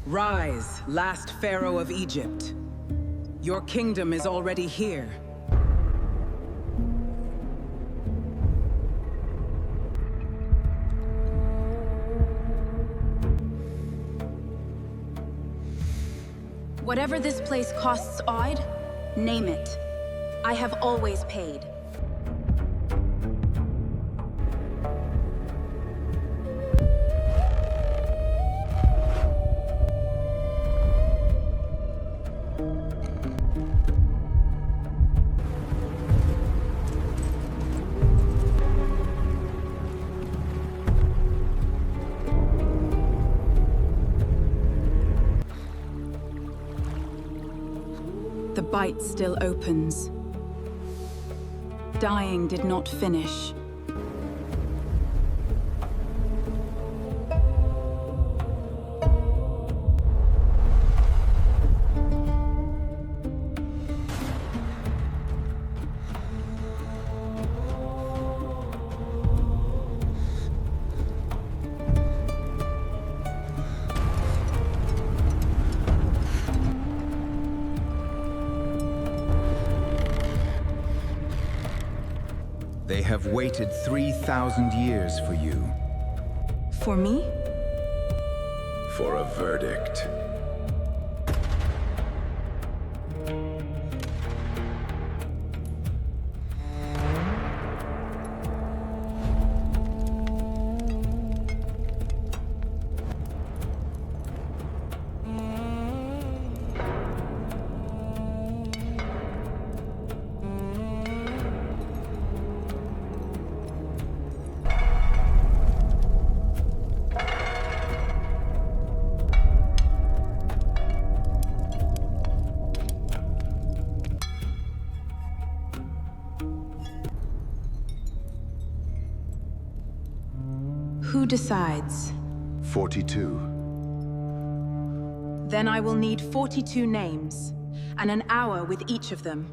Rise, last pharaoh of Egypt. Your kingdom is already here. Whatever this place costs odd, name it. I have always paid. The bite still opens. Dying did not finish. They have waited 3,000 years for you. For me? For a verdict. Who decides? 42. Then I will need 42 names, and an hour with each of them.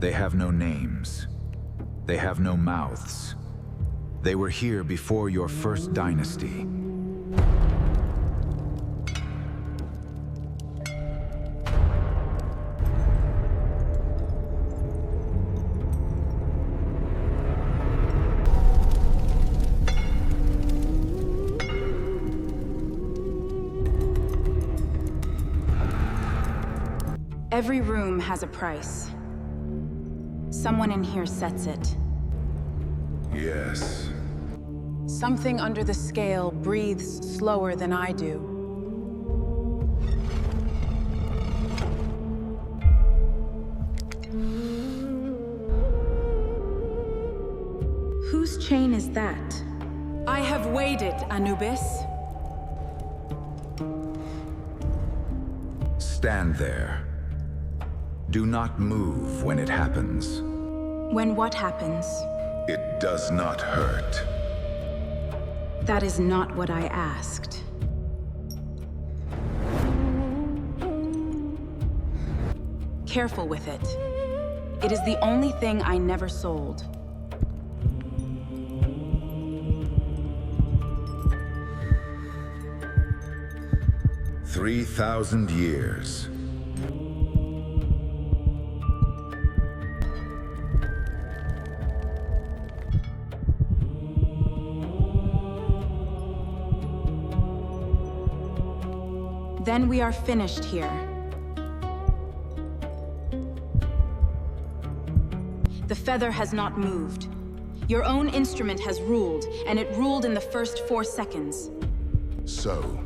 They have no names. They have no mouths. They were here before your first dynasty. Every room has a price. Someone in here sets it. Yes. Something under the scale breathes slower than I do. Whose chain is that? I have weighed it, Anubis. Stand there. Do not move when it happens. When what happens? It does not hurt. That is not what I asked. Careful with it. It is the only thing I never sold. $3,000 years. Then we are finished here. The feather has not moved. Your own instrument has ruled, and it ruled in the first 4 seconds. So?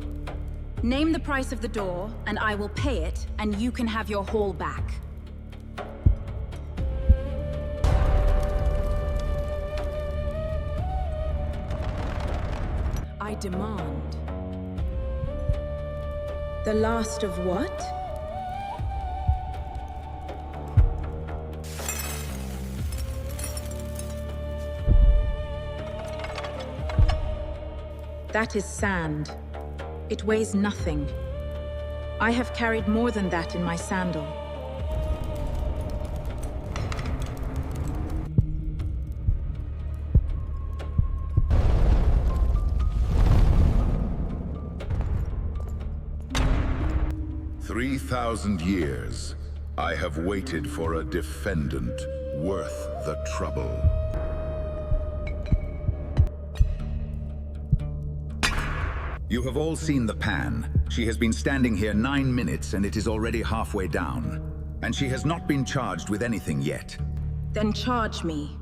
Name the price of the door, and I will pay it, and you can have your haul back. I demand. The last of what? That is sand. It weighs nothing. I have carried more than that in my sandal. Three 3,000 years, I have waited for a defendant worth the trouble. You have all seen the pan. She has been standing here 9 minutes and it is already halfway down. And she has not been charged with anything yet. Then charge me,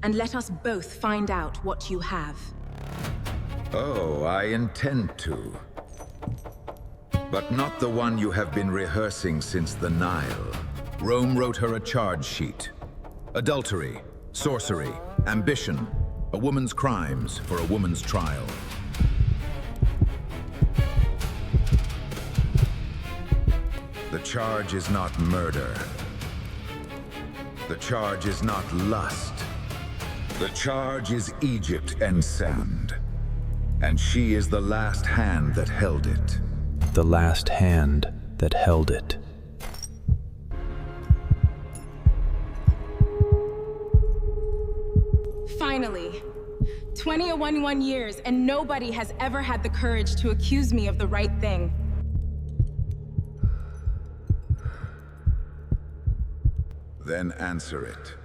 and let us both find out what you have. Oh, I intend to. But not the one you have been rehearsing since the Nile. Rome wrote her a charge sheet. Adultery, sorcery, ambition, a woman's crimes for a woman's trial. The charge is not murder. The charge is not lust. The charge is Egypt and sand. And she is the last hand that held it. The last hand that held it. Finally. 21 years, and nobody has ever had the courage to accuse me of the right thing. Then answer it.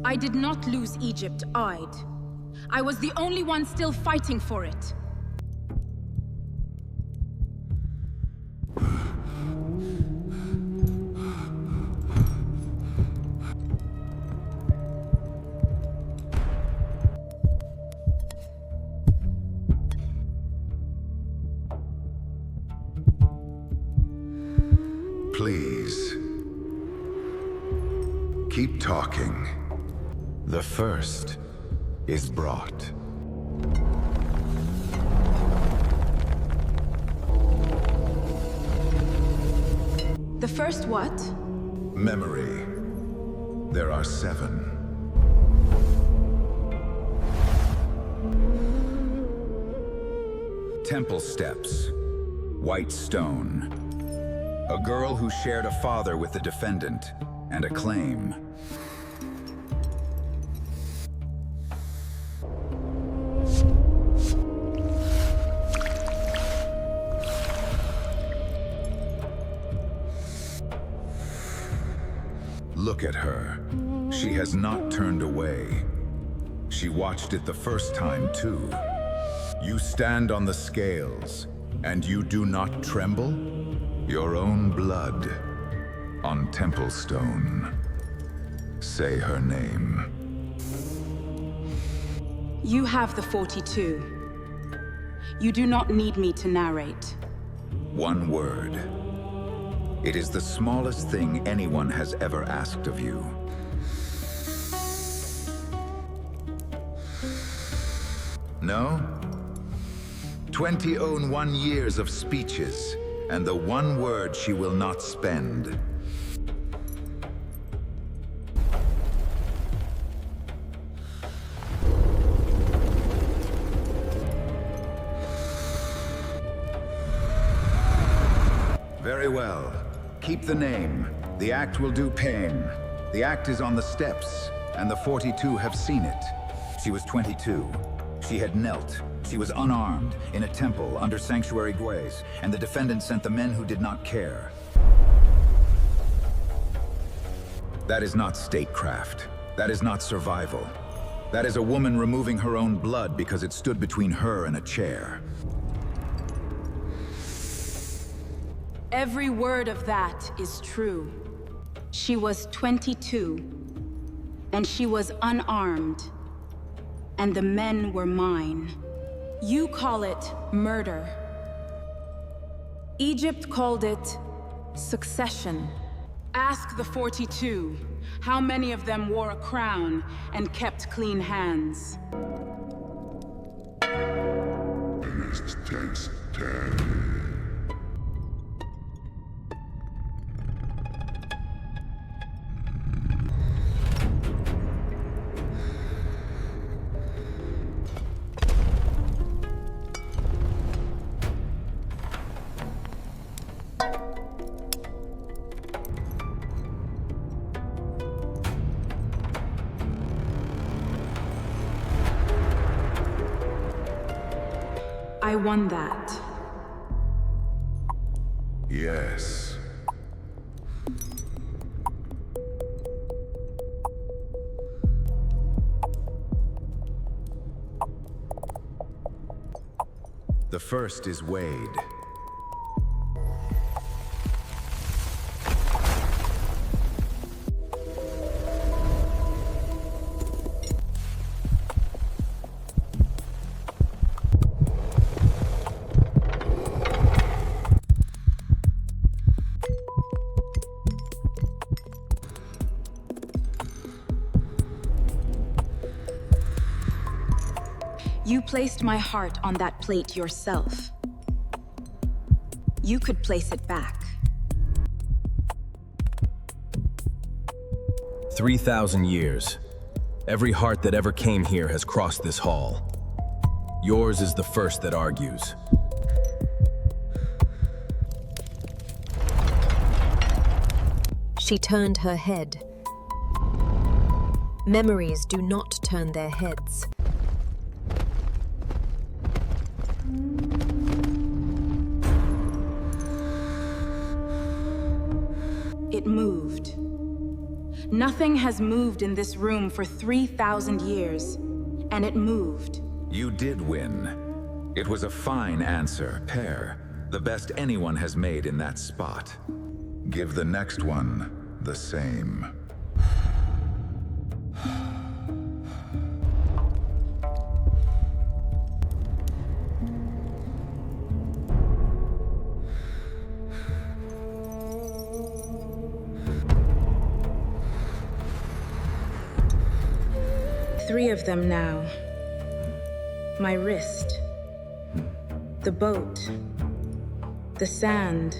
I did not lose Egypt, I was the only one still fighting for it. Please. Keep talking. The first is brought. The first what? Memory. There are 7. Temple steps. White stone. A girl who shared a father with the defendant, and a claim. Look at her. She has not turned away. She watched it the first time, too. You stand on the scales, and you do not tremble? Your own blood on temple stone. Say her name. You have the 42. You do not need me to narrate. One word. It is the smallest thing anyone has ever asked of you. No? 21 years of speeches, and the one word she will not spend. Very well. Keep the name. The act will do pain. The act is on the steps, and the 42 have seen it. She was 22. She had knelt. She was unarmed, in a temple, under sanctuary guays, and the defendant sent the men who did not care. That is not statecraft. That is not survival. That is a woman removing her own blood because it stood between her and a chair. Every word of that is true. She was 22, and she was unarmed, and the men were mine. You call it murder. Egypt called it succession. Ask the 42, how many of them wore a crown and kept clean hands? I won that. Yes. The first is Wade. You placed my heart on that plate yourself. You could place it back. 3,000 years. Every heart that ever came here has crossed this hall. Yours is the first that argues. She turned her head. Memories do not turn their heads. It moved. Nothing has moved in this room for 3,000 years, and it moved. You did win. It was a fine answer, pair. The best anyone has made in that spot. Give the next one the same. Three of them now. My wrist. The boat. The sand.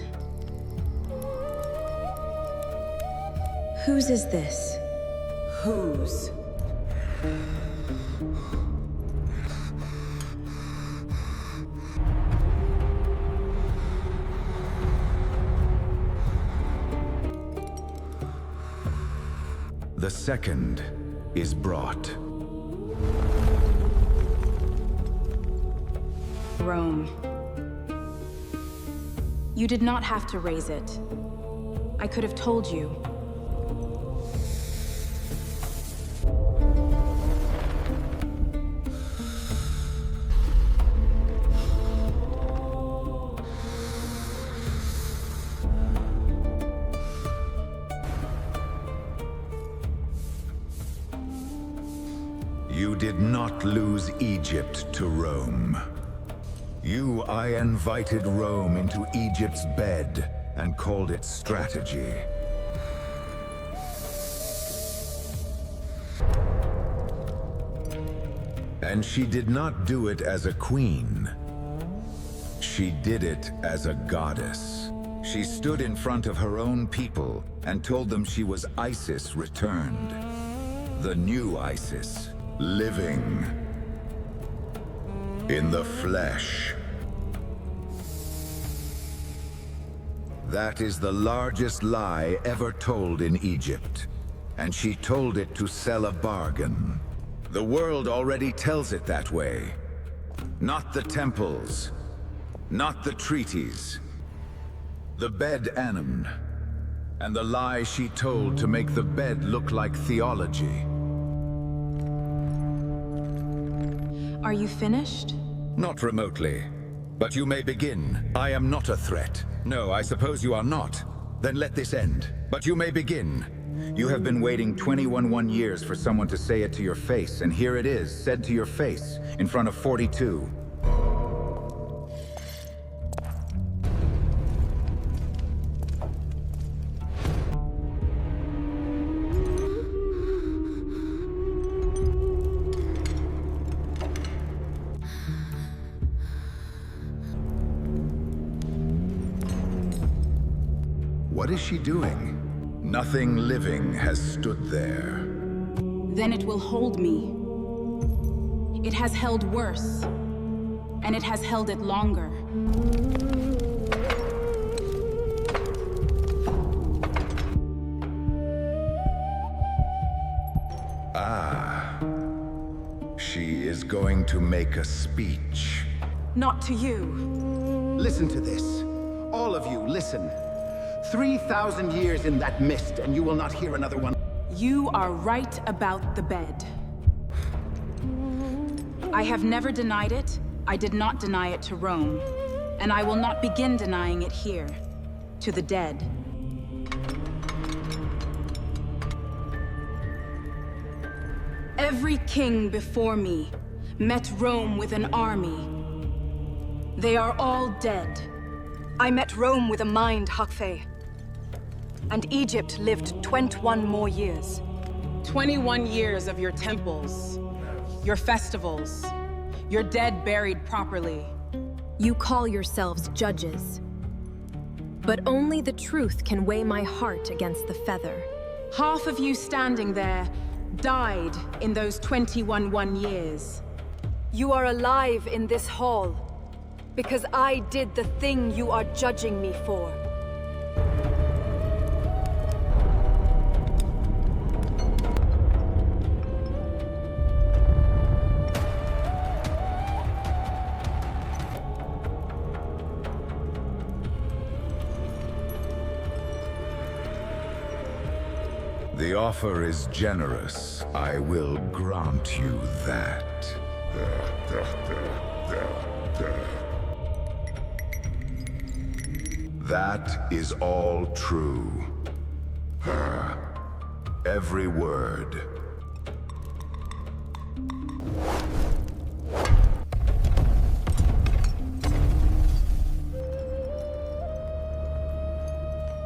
Whose is this? Whose? The second is brought. Rome. You did not have to raise it. I could have told you. You did not lose Egypt to Rome. I invited Rome into Egypt's bed and called it strategy. And she did not do it as a queen. She did it as a goddess. She stood in front of her own people and told them she was Isis returned. The new Isis, living in the flesh. That is the largest lie ever told in Egypt, and she told it to sell a bargain. The world already tells it that way. Not the temples, not the treaties. The bed Anum, and the lie she told to make the bed look like theology. Are you finished? Not remotely. But you may begin. I am not a threat. No, I suppose you are not. Then let this end. But you may begin. You have been waiting 21 years for someone to say it to your face, and here it is, said to your face, in front of 42. What is she doing? Nothing living has stood there. Then it will hold me. It has held worse, and it has held it longer. Ah. She is going to make a speech. Not to you. Listen to this. All of you, listen. 3,000 years in that mist, and you will not hear another one. You are right about the bed. I have never denied it. I did not deny it to Rome. And I will not begin denying it here, to the dead. Every king before me met Rome with an army. They are all dead. I met Rome with a mind, Hakfei. And Egypt lived 21 more years. 21 years of your temples, your festivals, your dead buried properly. You call yourselves judges. But only the truth can weigh my heart against the feather. Half of you standing there died in those 21 years. You are alive in this hall, because I did the thing you are judging me for. The offer is generous. I will grant you that. That is all true. Every word.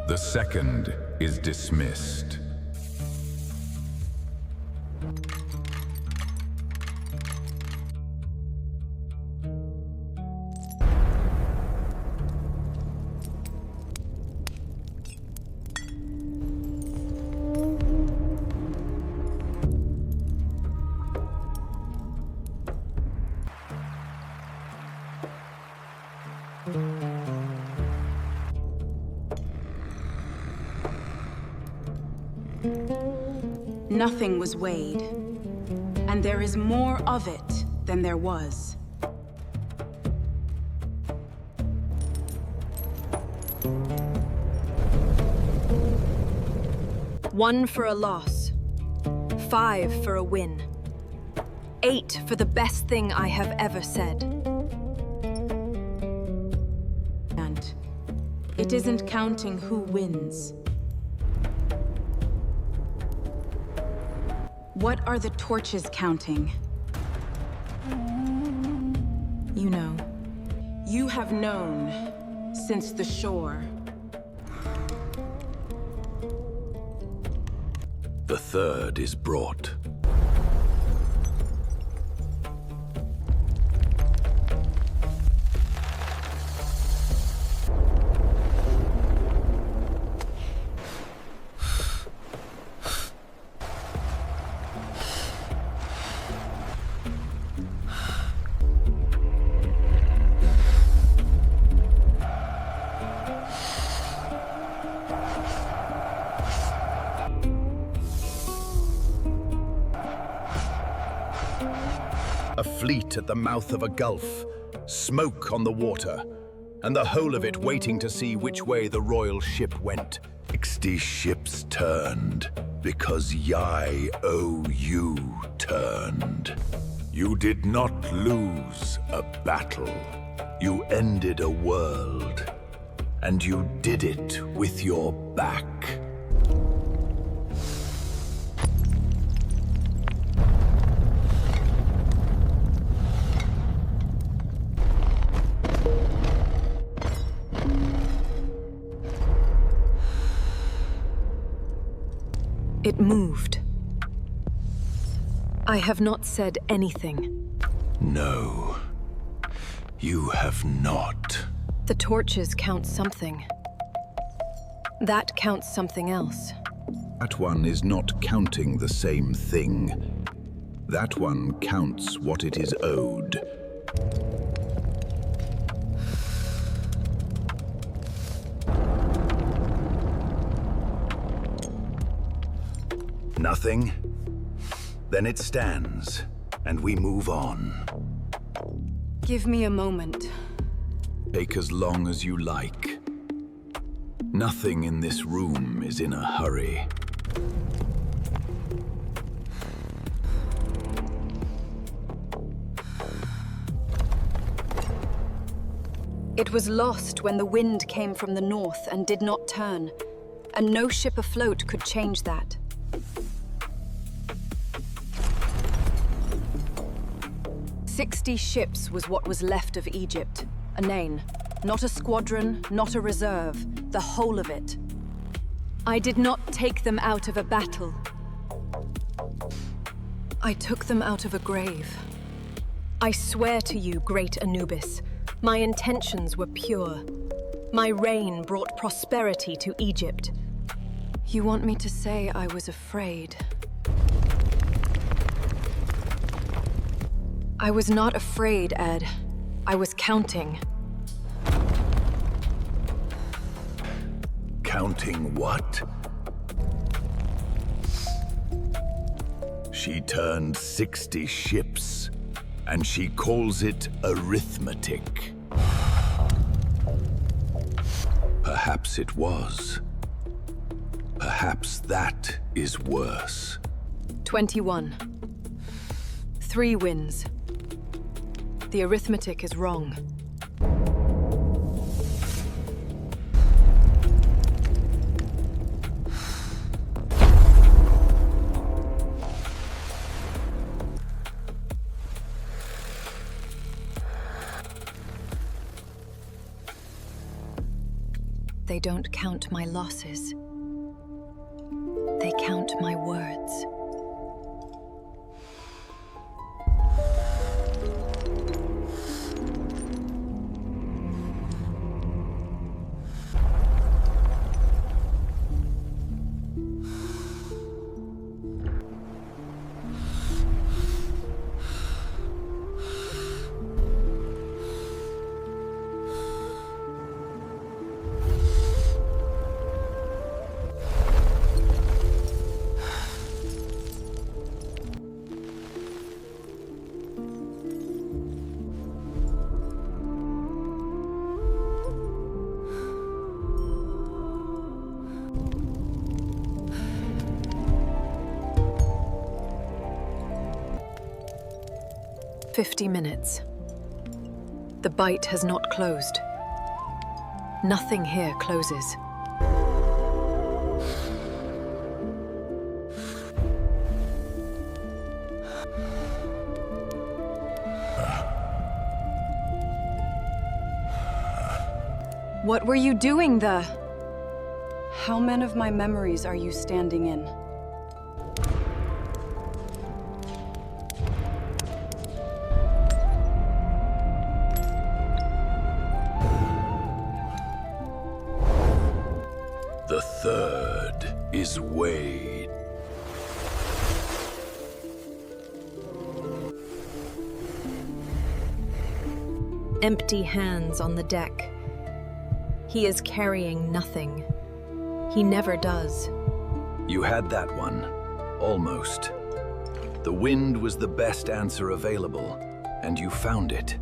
The second is dismissed. Nothing was weighed, and there is more of it than there was. One for a loss, 5 for a win, 8 for the best thing I have ever said. And it isn't counting who wins. What are the torches counting? You know. You have known since the shore. The third is brought. A fleet at the mouth of a gulf, smoke on the water, and the whole of it waiting to see which way the royal ship went. 60 ships turned, because Yai, you turned. You did not lose a battle. You ended a world, and you did it with your back. It moved. I have not said anything. No, you have not. The torches count something. That counts something else. That one is not counting the same thing. That one counts what it is owed. Nothing? Then it stands, and we move on. Give me a moment. Take as long as you like. Nothing in this room is in a hurry. It was lost when the wind came from the north and did not turn, and no ship afloat could change that. "60 ships was what was left of Egypt. A name. Not a squadron, not a reserve. The whole of it. I did not take them out of a battle. I took them out of a grave. I swear to you, great Anubis, my intentions were pure. My reign brought prosperity to Egypt. You want me to say I was afraid? I was not afraid, Ed. I was counting. Counting what? She turned 60 ships, and she calls it arithmetic. Perhaps it was. Perhaps that is worse. 21. 3 wins. The arithmetic is wrong. They don't count my losses. They count my words. "50 minutes. The bite has not closed. Nothing here closes. What were you doing the? How many of my memories are you standing in? The third is weighed. Empty hands on the deck. He is carrying nothing. He never does. You had that one. Almost. The wind was the best answer available, and you found it.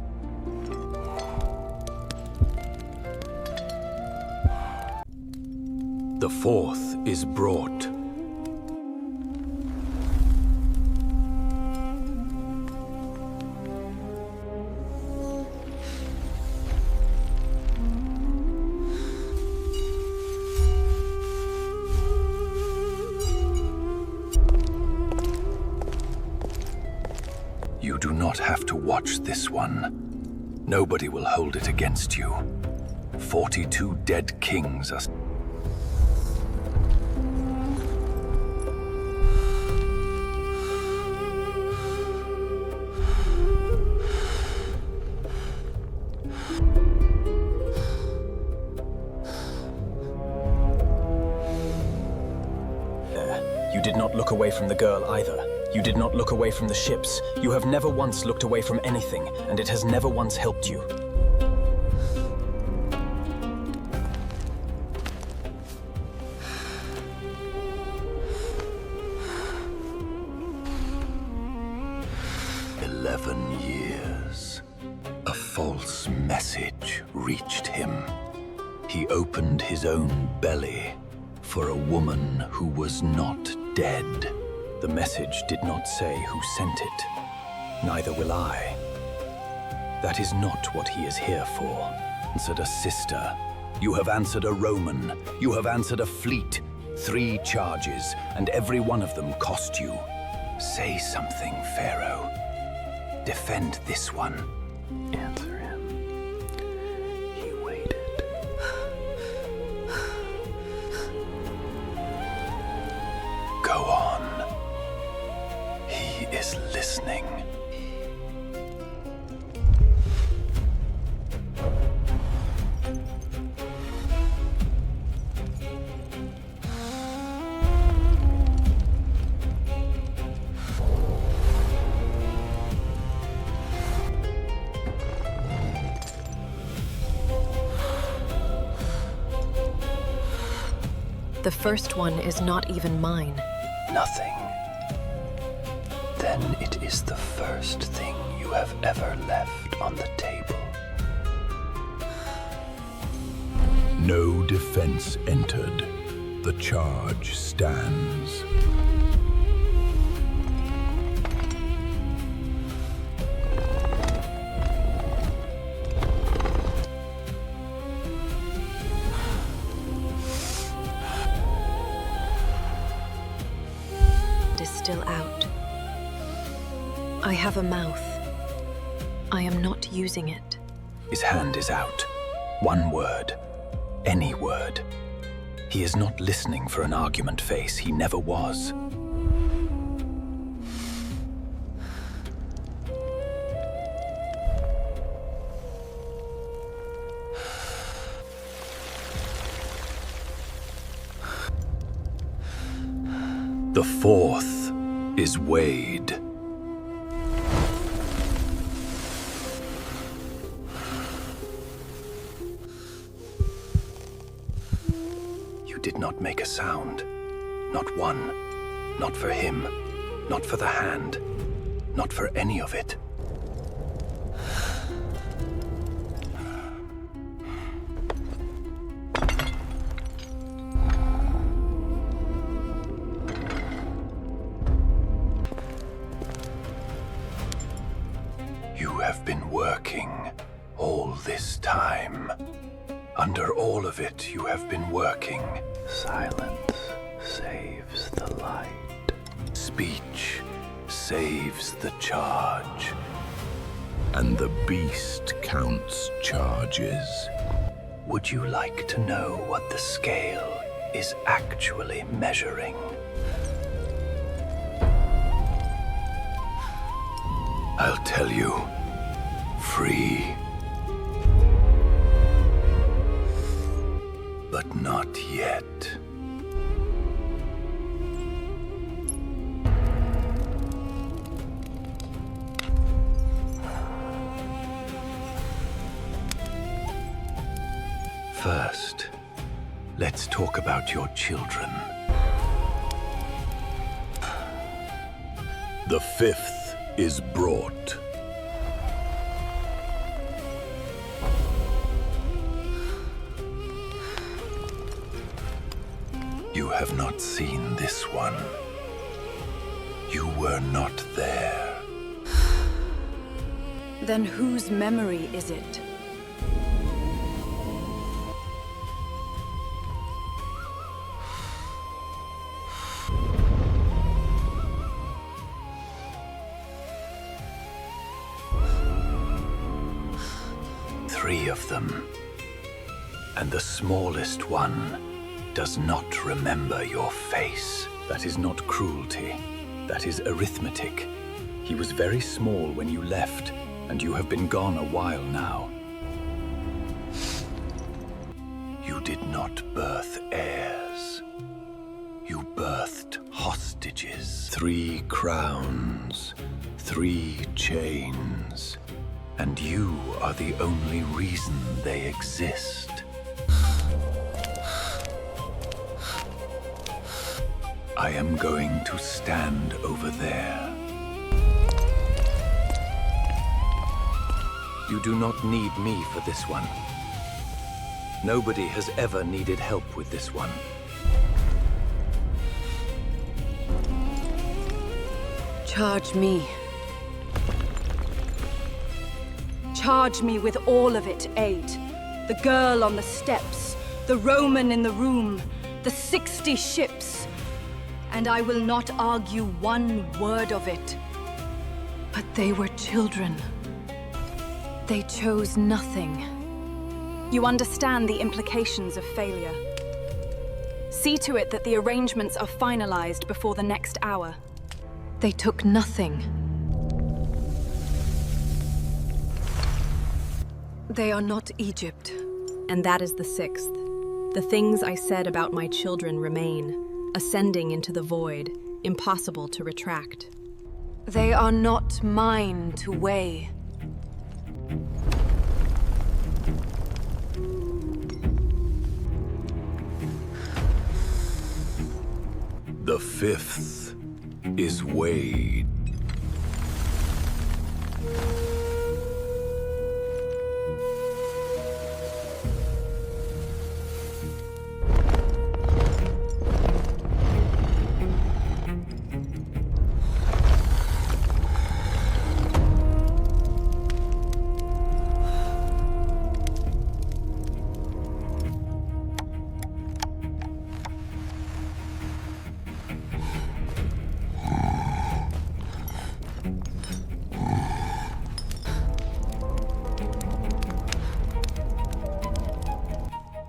The fourth is brought. You do not have to watch this one. Nobody will hold it against you. 42 dead kings are... You did not look away from the girl either. You did not look away from the ships. You have never once looked away from anything, and it has never once helped you. "11 years. A false message reached him. He opened his own belly for a woman who was not dead. The message did not say who sent it. Neither will I. That is not what he is here for. Answered a sister. You have answered a Roman. You have answered a fleet. 3 charges, and every one of them cost you. Say something, Pharaoh. Defend this one. Answer him. He waited. Go on. He is listening. The first one is not even mine. Nothing. Then it is the first thing you have ever left on the table. No defense entered. The charge stands. Is still out. I have a mouth. I am not using it. His hand is out. One word. Any word. He is not listening for an argument face. He never was. The fourth is weighed. You did not make a sound. Not one. Not for him. Not for the hand. Not for any of it. You have been working all this time. Under all of it, you have been working. Silence saves the light. Speech saves the charge. And the beast counts charges. Would you like to know what the scale is actually measuring? I'll tell you. Free. But not yet. First, let's talk about your children. The fifth is brought. You have not seen this one. You were not there. Then whose memory is it? Three of them. And the smallest one does not remember your face. That is not cruelty. That is arithmetic. He was very small when you left, and you have been gone a while now. You did not birth heirs. You birthed hostages. 3 crowns, 3 chains, and you are the only reason they exist. I am going to stand over there. You do not need me for this one. Nobody has ever needed help with this one. Charge me. Charge me with all of it, Aid. The girl on the steps, the Roman in the room, the 60 ships. And I will not argue one word of it. But they were children. They chose nothing. You understand the implications of failure. See to it that the arrangements are finalized before the next hour. They took nothing. They are not Egypt. And that is the sixth. The things I said about my children remain, ascending into the void, impossible to retract. They are not mine to weigh. The fifth is weighed.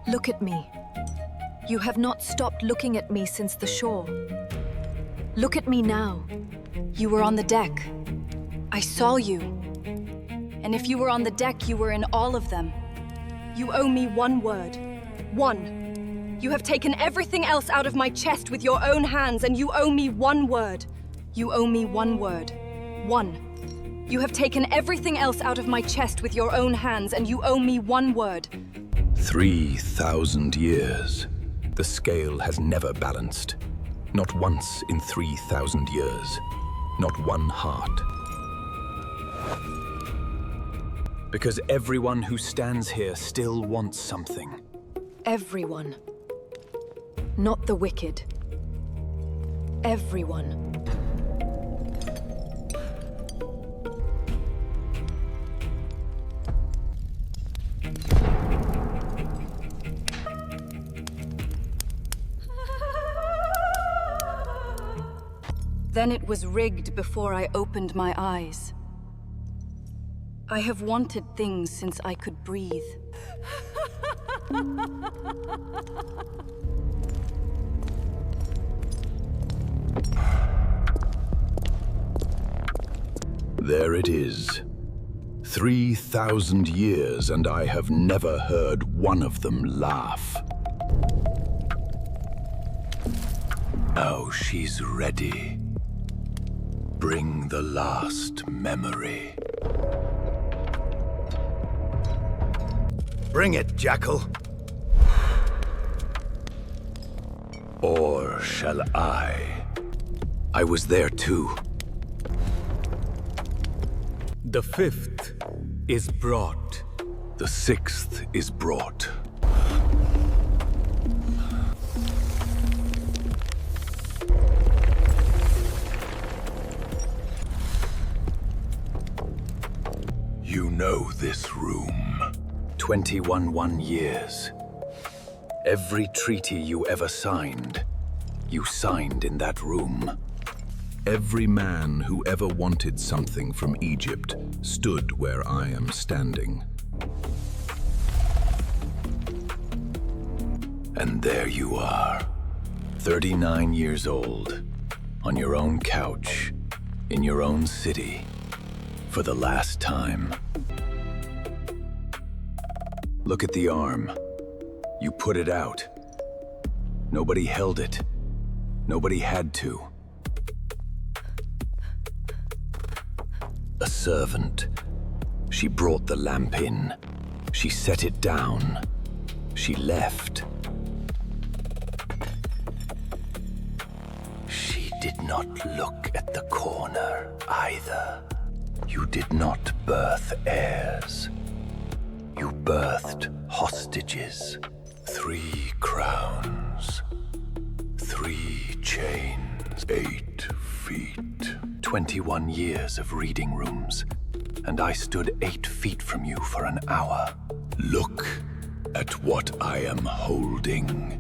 Look at me. You have not stopped looking at me since the shore. Look at me now. You were on the deck. I saw you. And if you were on the deck, you were in all of them. You owe me one word. One. You have taken everything else out of my chest with your own hands, and you owe me one word. You owe me one word. One. You have taken everything else out of my chest with your own hands, and you owe me one word. 3,000 years. The scale has never balanced. Not once in 3,000 years. Not one heart. Because everyone who stands here still wants something. Everyone. Not the wicked. Everyone. Then it was rigged before I opened my eyes. I have wanted things since I could breathe. There it is. 3,000 years, and I have never heard one of them laugh. Now she's ready. Bring the last memory. Bring it, Jackal. Or shall I? I was there too. The fifth is brought. The sixth is brought. You know this room. 21 years. Every treaty you ever signed, you signed in that room. Every man who ever wanted something from Egypt stood where I am standing. And there you are, 39 years old, on your own couch, in your own city, for the last time. Look at the arm. You put it out. Nobody held it. Nobody had to. A servant. She brought the lamp in. She set it down. She left. She did not look at the corner either. You did not birth heirs. unearthed hostages. 3 crowns, 3 chains, 8 feet. 21 years of reading rooms, and I stood 8 feet from you for an hour. Look at what I am holding.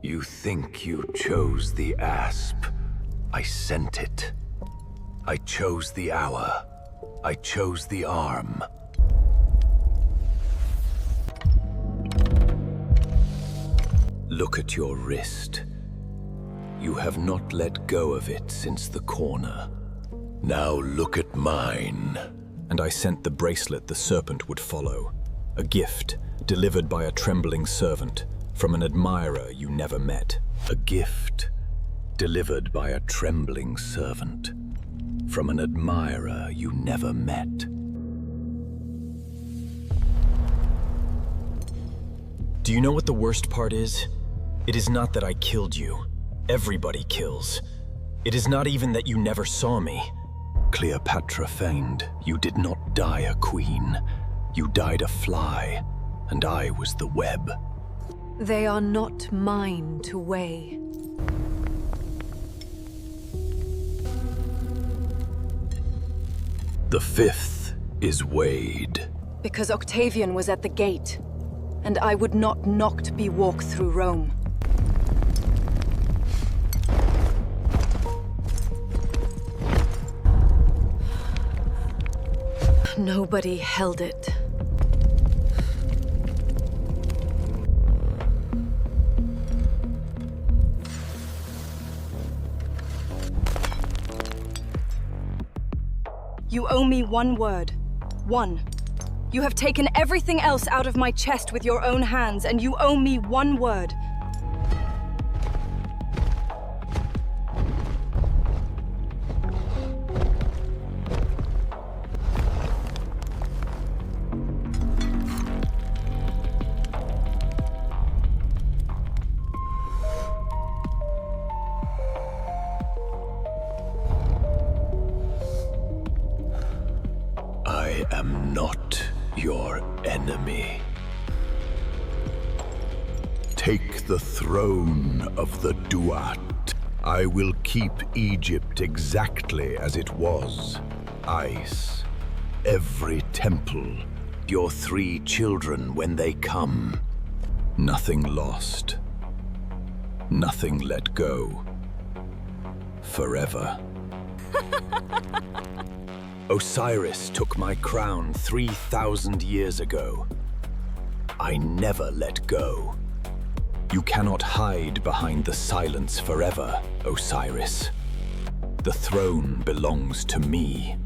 You think you chose the asp. I sent it. I chose the hour. I chose the arm. Look at your wrist. You have not let go of it since the corner. Now look at mine. And I sent the bracelet the serpent would follow. A gift delivered by a trembling servant from an admirer you never met. A gift delivered by a trembling servant from an admirer you never met. Do you know what the worst part is? It is not that I killed you. Everybody kills. It is not even that you never saw me. Cleopatra feigned you did not die a queen. You died a fly, and I was the web. They are not mine to weigh. The 5th is weighed. Because Octavian was at the gate, and I would not knocked be walk through Rome. Nobody held it. You owe me 1 word. 1. You have taken everything else out of my chest with your own hands, and you owe me 1 word. I am not your enemy. Take the throne of the Duat. I will keep Egypt exactly as it was. Ice. Every temple. Your 3 children when they come. Nothing lost. Nothing let go. Forever. Osiris took my crown 3,000 years ago. I never let go. You cannot hide behind the silence forever, Osiris. The throne belongs to me.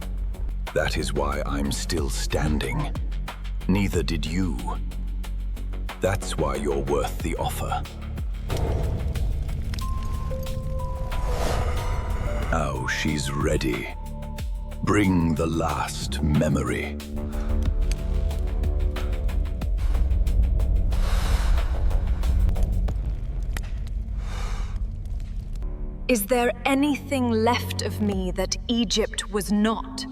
That is why I'm still standing. Neither did you. That's why you're worth the offer. Now she's ready. Bring the last memory. Is there anything left of me that Egypt was not?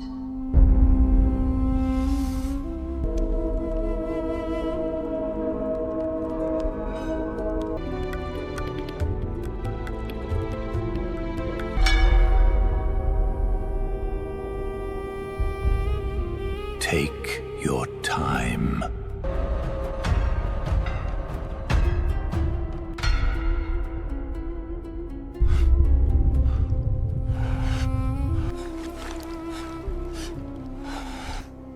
Take your time.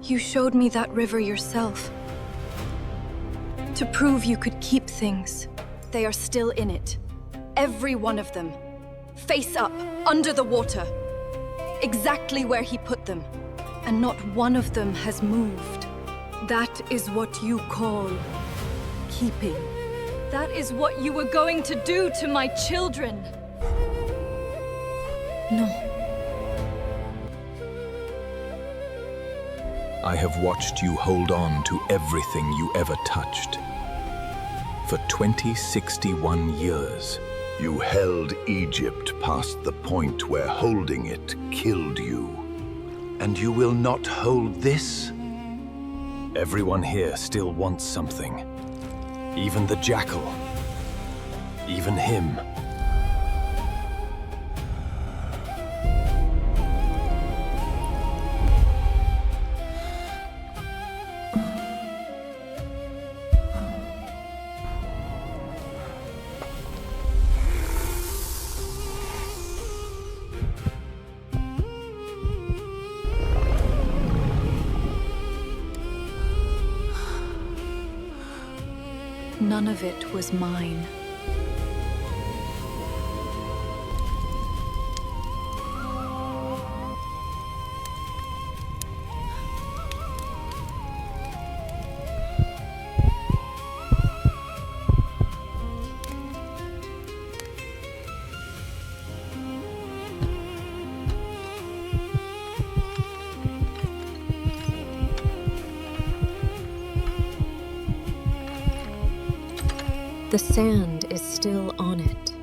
You showed me that river yourself. To prove you could keep things. They are still in it. Every one of them. Face up, under the water. Exactly where he put them. And not one of them has moved. That is what you call keeping. That is what you were going to do to my children. No. I have watched you hold on to everything you ever touched. For 2061 years. You held Egypt past the point where holding it killed you. And you will not hold this? Everyone here still wants something. Even the jackal. Even him. None of it was mine. The sand is still on it.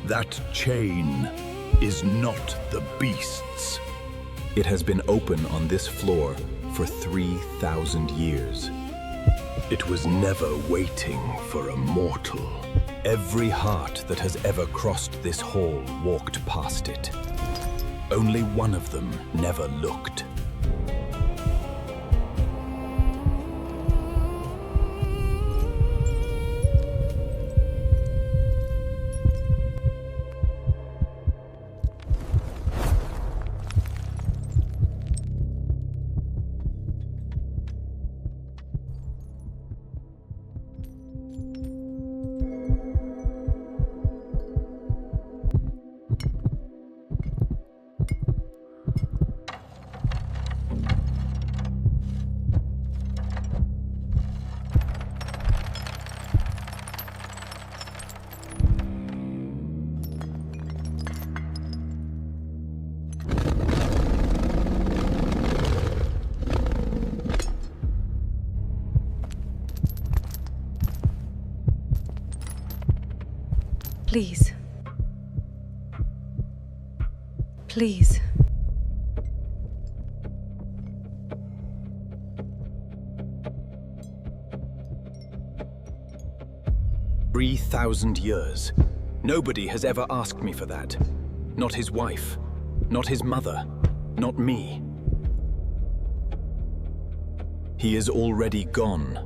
That chain is not the beast's. It has been open on this floor for 3,000 years. It was never waiting for a mortal. Every heart that has ever crossed this hall walked past it. Only one of them never looked. Please. Please. "3,000 years. Nobody has ever asked me for that. Not his wife. Not his mother. Not me. He is already gone.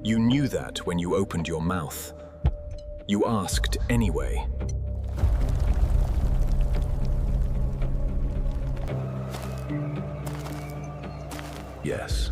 You knew that when you opened your mouth. You asked anyway. Yes.